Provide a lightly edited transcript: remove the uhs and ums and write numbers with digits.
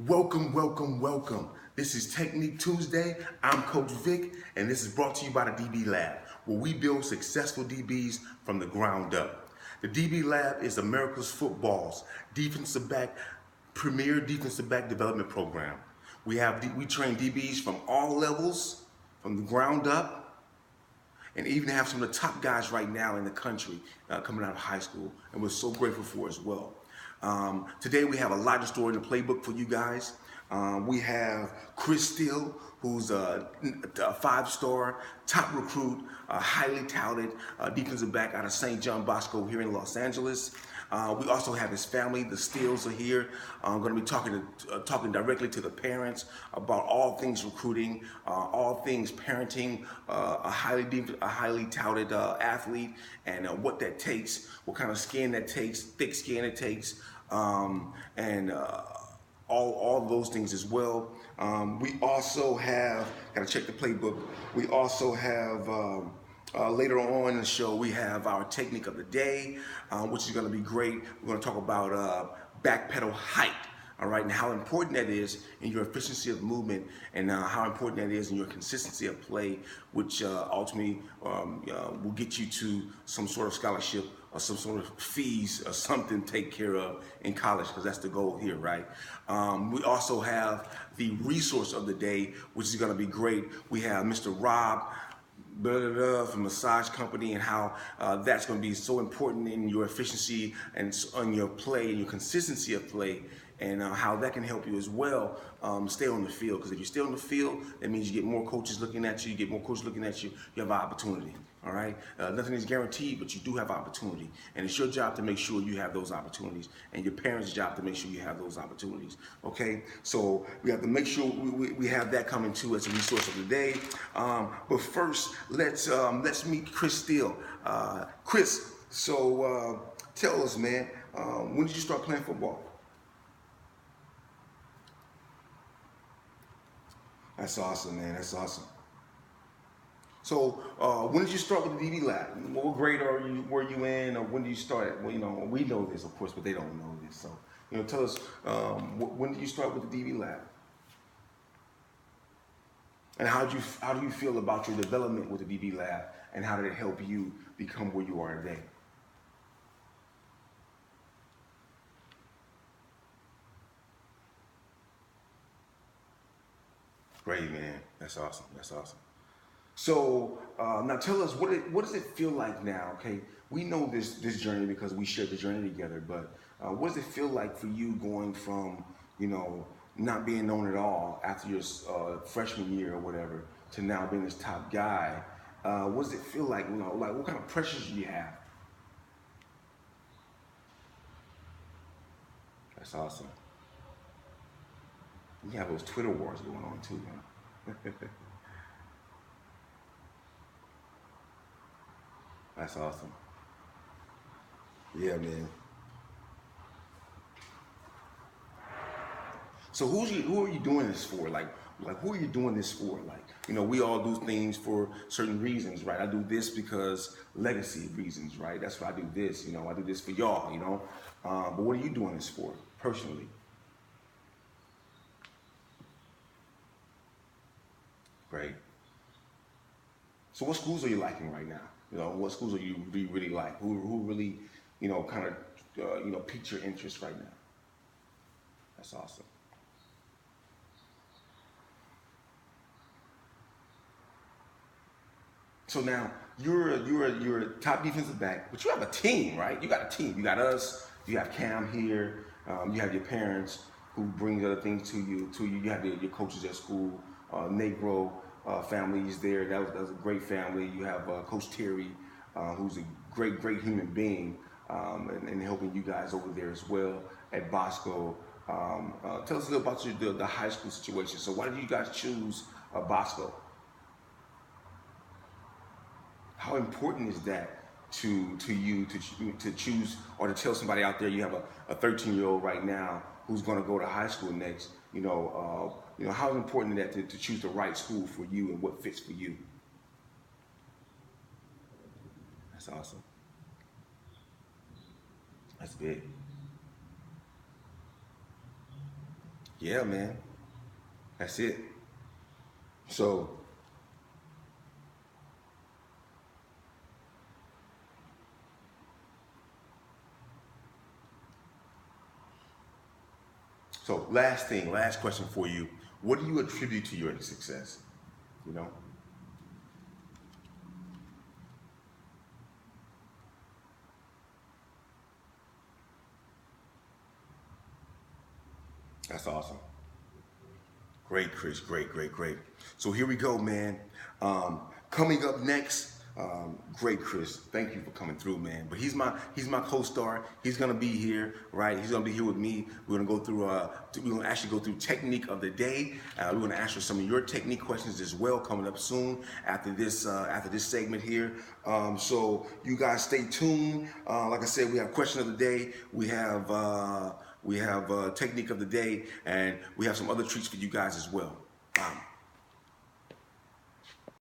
Welcome, welcome, welcome. This is Technique Tuesday. I'm Coach Vic, and this is brought to you by the DB Lab, where we build successful DBs from the ground up. The DB Lab is America's football's defensive back, premier defensive back development program. We train DBs from all levels, from the ground up, and even have some of the top guys right now in the country coming out of high school, and we're so grateful for as well. Today we have a lot of story in the playbook for you guys. We have Chris Steele, who's a five-star top recruit, highly touted defensive back out of St. John Bosco here in Los Angeles. We also have his family. The Steeles are here. I'm going to be talking directly to the parents about all things recruiting, all things parenting a highly touted athlete, and what that takes, what kind of skin that takes, thick skin it takes, and all those things as well. We also have, got to check the playbook. We also have. Later on in the show, we have our technique of the day, which is going to be great. We're going to talk about backpedal height, all right, and how important that is in your efficiency of movement, and how important that is in your consistency of play, which ultimately will get you to some sort of scholarship or some sort of fees or something to take care of in college, because that's the goal here, right? We also have the resource of the day, which is going to be great. We have Mr. Rob from Massage Company, and how that's going to be so important in your efficiency and on your play and your consistency of play, and how that can help you as well stay on the field. Because if you stay on the field, that means you get more coaches looking at you. You get more coaches looking at you. You have an opportunity. All right. Nothing is guaranteed, but you do have opportunity, and it's your job to make sure you have those opportunities, and your parents' job to make sure you have those opportunities. Okay. So we have to make sure we have that coming too as a resource of the day. But first, let's meet Chris Steele. Chris, so tell us, man, when did you start playing football? That's awesome, man. That's awesome. So, when did you start with the DB Lab? What grade were you in, or when did you start? Well, we know this, of course, but they don't know this. So, tell us, when did you start with the DB Lab? And how do you feel about your development with the DB Lab, and how did it help you become where you are today? Great, man. That's awesome. That's awesome. So now tell us, what does it feel like now? Okay, we know this journey because we shared the journey together. But what does it feel like for you going from not being known at all after your freshman year or whatever to now being this top guy? What does it feel like? Like what kind of pressures do you have? That's awesome. You have those Twitter wars going on too, man. That's awesome. Yeah, man. So who are you doing this for? Like who are you doing this for? Like, we all do things for certain reasons, right? I do this because legacy reasons, right? That's why I do this. I do this for y'all. But what are you doing this for personally? Great. So what schools are you liking right now? What schools do you really like? Who really, kind of, piqued your interest right now? That's awesome. So now you're a top defensive back, but you have a team, right? You got a team. You got us. You have Cam here. You have your parents who bring other things to you. You have your coaches at school. Negro family is there. That was a great family. You have Coach Terry, who's a great human being, and helping you guys over there as well at Bosco. Tell us a little about the high school situation. So why did you guys choose Bosco? How important is that to you to choose, or to tell somebody out there you have a 13-year-old right now who's going to go to high school next? How important is that to choose the right school for you and what fits for you? That's awesome. That's big. Yeah, man. That's it. So last thing, last question for you. What do you attribute to your success? You know? That's awesome. Great, Chris. Great, great, great. So here we go, man. Coming up next, great, Chris. Thank you for coming through, man. But he's my co-star. He's gonna be here, right? He's gonna be here with me. We're gonna go through. We're gonna actually go through technique of the day. We're gonna answer some of your technique questions as well, coming up soon after this segment here. So you guys stay tuned. Like I said, we have question of the day. We have technique of the day, and we have some other treats for you guys as well.